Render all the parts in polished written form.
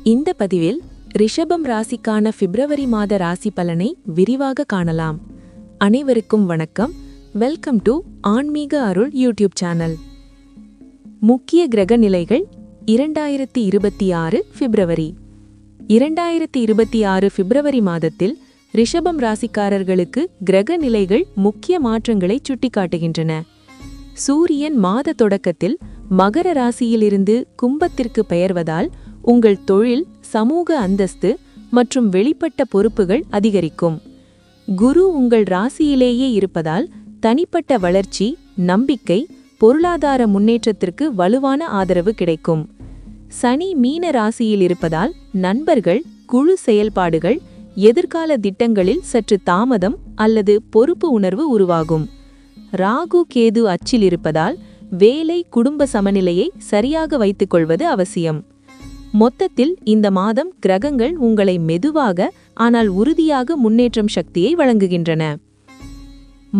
இந்த பதிவில் ரிஷபம் ராசிக்கான பிப்ரவரி மாத ராசி பலனை விரிவாக காணலாம். அனைவருக்கும் வணக்கம். வெல்கம் டு ஆன்மீக அருள் யூடியூப் சேனல். முக்கிய கிரக நிலைகள் 2026 பிப்ரவரி 2026 பிப்ரவரி மாதத்தில் ரிஷபம் ராசிக்காரர்களுக்கு கிரக நிலைகள் முக்கிய மாற்றங்களை சுட்டிக்காட்டுகின்றன. சூரியன் மாத தொடக்கத்தில் மகர ராசியிலிருந்து கும்பத்திற்கு பெயர்வதால் உங்கள் தொழில், சமூக அந்தஸ்து மற்றும் வெளிப்பட்ட பொறுப்புகள் அதிகரிக்கும். குரு உங்கள் ராசியிலேயே இருப்பதால் தனிப்பட்ட வளர்ச்சி, நம்பிக்கை, பொருளாதார முன்னேற்றத்திற்கு வலுவான ஆதரவு கிடைக்கும். சனி மீன ராசியில் இருப்பதால் நண்பர்கள், குழு செயல்பாடுகள், எதிர்கால திட்டங்களில் சற்று தாமதம் அல்லது பொறுப்பு உணர்வு உருவாகும். ராகு கேது அச்சில் இருப்பதால் வேலை, குடும்ப சமநிலையை சரியாக வைத்துக் கொள்வது அவசியம். மொத்தத்தில் இந்த மாதம் கிரகங்கள் உங்களை மெதுவாக ஆனால் உறுதியாக முன்னேற்றம் சக்தியை வழங்குகின்றன.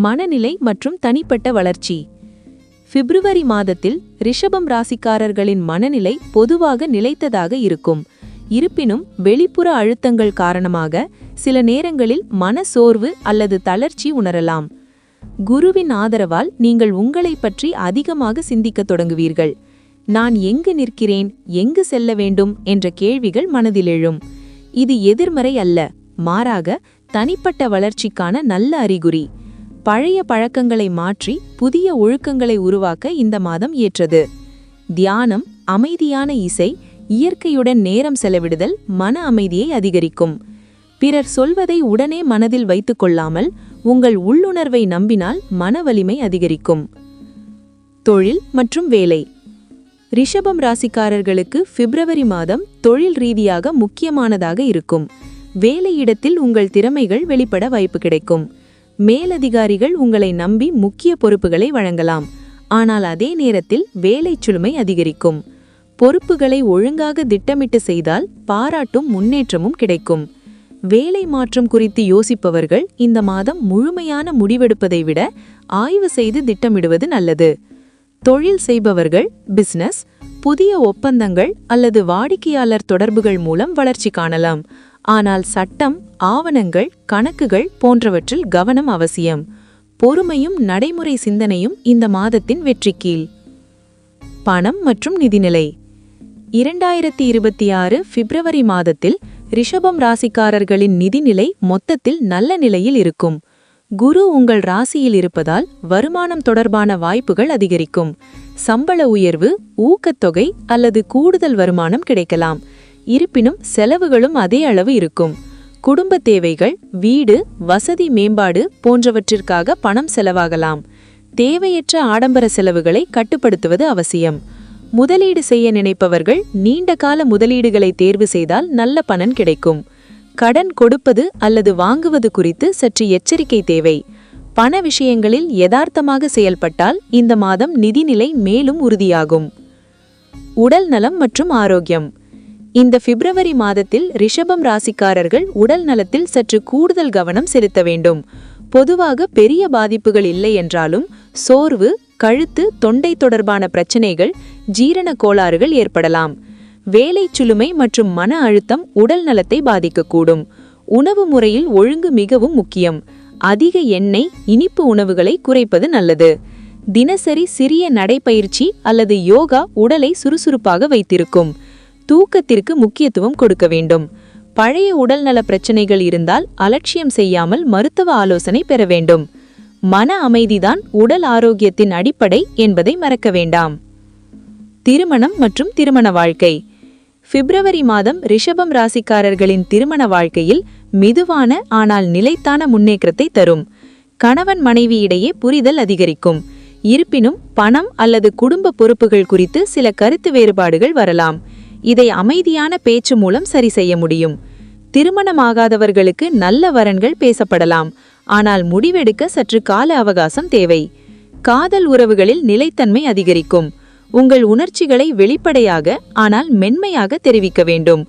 மனநிலை மற்றும் தனிப்பட்ட வளர்ச்சி. பிப்ரவரி மாதத்தில் ரிஷபம் ராசிக்காரர்களின் மனநிலை பொதுவாக நிலைத்ததாக இருக்கும். இருப்பினும் வெளிப்புற அழுத்தங்கள் காரணமாக சில நேரங்களில் மனசோர்வு அல்லது தளர்ச்சி உணரலாம். குருவின் ஆதரவால் நீங்கள் உங்களை பற்றி அதிகமாக சிந்திக்கத் தொடங்குவீர்கள். நான் எங்கு நிற்கிறேன், எங்கு செல்ல வேண்டும் என்ற கேள்விகள் மனதில் எழும். இது எதிர்மறை அல்ல, மாறாக தனிப்பட்ட வளர்ச்சிக்கான நல்ல அறிகுறி. பழைய பழக்கங்களை மாற்றி புதிய ஒழுக்கங்களை உருவாக்க இந்த மாதம் ஏற்றது. தியானம், அமைதியான இசை, இயற்கையுடன் நேரம் செலவிடுதல் மன அமைதியை அதிகரிக்கும். பிறர் சொல்வதை உடனே மனதில் வைத்துக் கொள்ளாமல் உங்கள் உள்ளுணர்வை நம்பினால் மன வலிமை அதிகரிக்கும். தொழில் மற்றும் வேலை. ரிஷபம் ராசிக்காரர்களுக்கு பிப்ரவரி மாதம் தொழில் ரீதியாக முக்கியமானதாக இருக்கும். வேலையிடத்தில் உங்கள் திறமைகள் வெளிப்பட வாய்ப்பு கிடைக்கும். மேலதிகாரிகள் உங்களை நம்பி முக்கிய பொறுப்புகளை வழங்கலாம். ஆனால் அதே நேரத்தில் வேலை சுமை அதிகரிக்கும். பொறுப்புகளை ஒழுங்காக திட்டமிட்டு செய்தால் பாராட்டும் முன்னேற்றமும் கிடைக்கும். வேலை மாற்றம் குறித்து யோசிப்பவர்கள் இந்த மாதம் முழுமையான முடிவெடுப்பதை விட ஆய்வு செய்து திட்டமிடுவது நல்லது. தொழில் செய்பவர்கள் பிசினஸ், புதிய ஒப்பந்தங்கள் அல்லது வாடிக்கையாளர் தொடர்புகள் மூலம் வளர்ச்சி காணலாம். ஆனால் சட்டம், ஆவணங்கள், கணக்குகள் போன்றவற்றில் கவனம் அவசியம். பொறுமையும் நடைமுறை சிந்தனையும் இந்த மாதத்தின் வெற்றி கீழ். பணம் மற்றும் நிதிநிலை. 2026 பிப்ரவரி மாதத்தில் ரிஷபம் ராசிக்காரர்களின் நிதிநிலை மொத்தத்தில் நல்ல நிலையில் இருக்கும். குரு உங்கள் ராசியில் இருப்பதால் வருமானம் தொடர்பான வாய்ப்புகள் அதிகரிக்கும். சம்பள உயர்வு, ஊக்கத்தொகை அல்லது கூடுதல் வருமானம் கிடைக்கலாம். இருப்பினும் செலவுகளும் அதே அளவு இருக்கும். குடும்ப தேவைகள், வீடு, வசதி மேம்பாடு போன்றவற்றிற்காக பணம் செலவாகலாம். தேவையற்ற ஆடம்பர செலவுகளை கட்டுப்படுத்துவது அவசியம். முதலீடு செய்ய நினைப்பவர்கள் நீண்ட கால முதலீடுகளை தேர்வு செய்தால் நல்ல பலன் கிடைக்கும். கடன் கொடுப்பது அல்லது வாங்குவது குறித்து சற்று எச்சரிக்கை தேவை. பண விஷயங்களில் யதார்த்தமாக செயல்பட்டால் இந்த மாதம் நிதிநிலை மேலும் உறுதியாகும். உடல் நலம் மற்றும் ஆரோக்கியம். இந்த பிப்ரவரி மாதத்தில் ரிஷபம் ராசிக்காரர்கள் உடல் நலத்தில் சற்று கூடுதல் கவனம் செலுத்த வேண்டும். பொதுவாக பெரிய பாதிப்புகள் இல்லை என்றாலும் சோர்வு, கழுத்து, தொண்டை தொடர்பான பிரச்சனைகள், ஜீரண கோளாறுகள் ஏற்படலாம். வேலை சுழுமை மற்றும் மன அழுத்தம் உடல் நலத்தை பாதிக்கக்கூடும். உணவு முறையில் ஒழுங்கு மிகவும் முக்கியம். அதிக எண்ணெய், இனிப்பு உணவுகளை குறைப்பது நல்லது. தினசரி சிறிய நடைப்பயிற்சி அல்லது யோகா உடலை சுறுசுறுப்பாக வைத்திருக்கும். தூக்கத்திற்கு முக்கியத்துவம் கொடுக்க வேண்டும். பழைய உடல்நல பிரச்சனைகள் இருந்தால் அலட்சியம் செய்யாமல் மருத்துவ ஆலோசனை பெற வேண்டும். மன அமைதிதான் உடல் ஆரோக்கியத்தின் அடிப்படை என்பதை மறக்க வேண்டாம். திருமணம் மற்றும் திருமண வாழ்க்கை. பிப்ரவரி மாதம் ரிஷபம் ராசிக்காரர்களின் திருமண வாழ்க்கையில் மெதுவான ஆனால் நிலைத்தான முன்னேற்றத்தை தரும். கணவன் மனைவி இடையே புரிதல் அதிகரிக்கும். இருப்பினும் பணம் அல்லது குடும்ப பொறுப்புகள் குறித்து சில கருத்து வேறுபாடுகள் வரலாம். இதை அமைதியான பேச்சு மூலம் சரி செய்ய முடியும். திருமணமாகாதவர்களுக்கு நல்ல வரன்கள் பேசப்படலாம். ஆனால் முடிவெடுக்க சற்று கால அவகாசம் தேவை. காதல் உறவுகளில் நிலைத்தன்மை அதிகரிக்கும். உங்கள் உணர்ச்சிகளை வெளிப்படையாக ஆனால் மென்மையாக தெரிவிக்க வேண்டும்.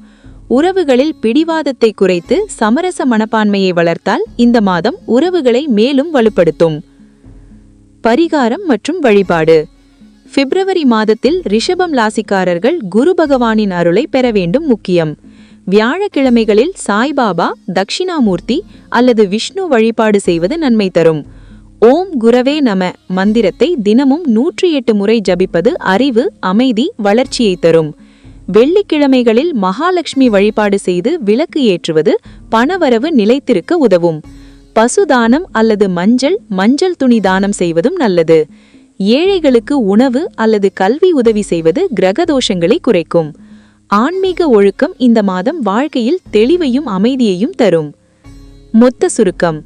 உறவுகளில் பிடிவாதத்தை குறைத்து சமரச மனப்பான்மையை வளர்த்தால் இந்த மாதம் உறவுகளை மேலும் வலுப்படுத்தும். பரிகாரம் மற்றும் வழிபாடு. பிப்ரவரி மாதத்தில் ரிஷபம் ராசிக்காரர்கள் குரு பகவானின் அருளை பெற வேண்டும் முக்கியம். வியாழக்கிழமைகளில் சாய்பாபா, தக்ஷிணாமூர்த்தி அல்லது விஷ்ணு வழிபாடு செய்வது நன்மை தரும். ஓம் குரவே நம மந்திரத்தை தினமும் 108 முறை ஜபிப்பது அறிவு, அமைதி, வளர்ச்சியை தரும். வெள்ளிக்கிழமைகளில் மகாலட்சுமி வழிபாடு செய்து விளக்கு ஏற்றுவது பணவரவு நிலைத்திருக்க உதவும். பசுதானம் அல்லது மஞ்சள் துணி தானம் செய்வதும் நல்லது. ஏழைகளுக்கு உணவு அல்லது கல்வி உதவி செய்வது கிரகதோஷங்களை குறைக்கும். ஆன்மீக ஒழுக்கம் இந்த மாதம் வாழ்க்கையில் தெளிவையும் அமைதியையும் தரும். மொத்த சுருக்கம்: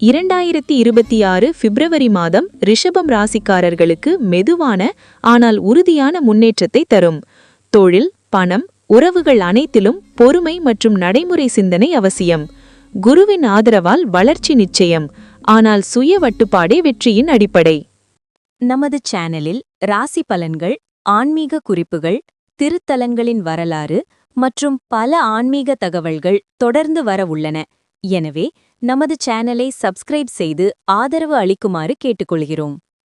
2026 பிப்ரவரி மாதம் ரிஷபம் ராசிக்காரர்களுக்கு மெதுவான ஆனால் உறுதியான முன்னேற்றத்தை தரும். தொழில், பணம், உறவுகள் அனைத்திலும் பொறுமை மற்றும் நடைமுறை சிந்தனை அவசியம். குருவின் ஆதரவால் வளர்ச்சி நிச்சயம், ஆனால் சுய வட்டுப்பாடே வெற்றியின் அடிப்படை. நமது சேனலில் ராசி பலன்கள், ஆன்மீக குறிப்புகள், திருத்தலங்களின் வரலாறு மற்றும் பல ஆன்மீக தகவல்கள் தொடர்ந்து வர உள்ளன. எனவே நமது சேனலை சப்ஸ்கிரைப் செய்து ஆதரவு அளிக்குமாறு கேட்டுக்கொள்கிறோம்.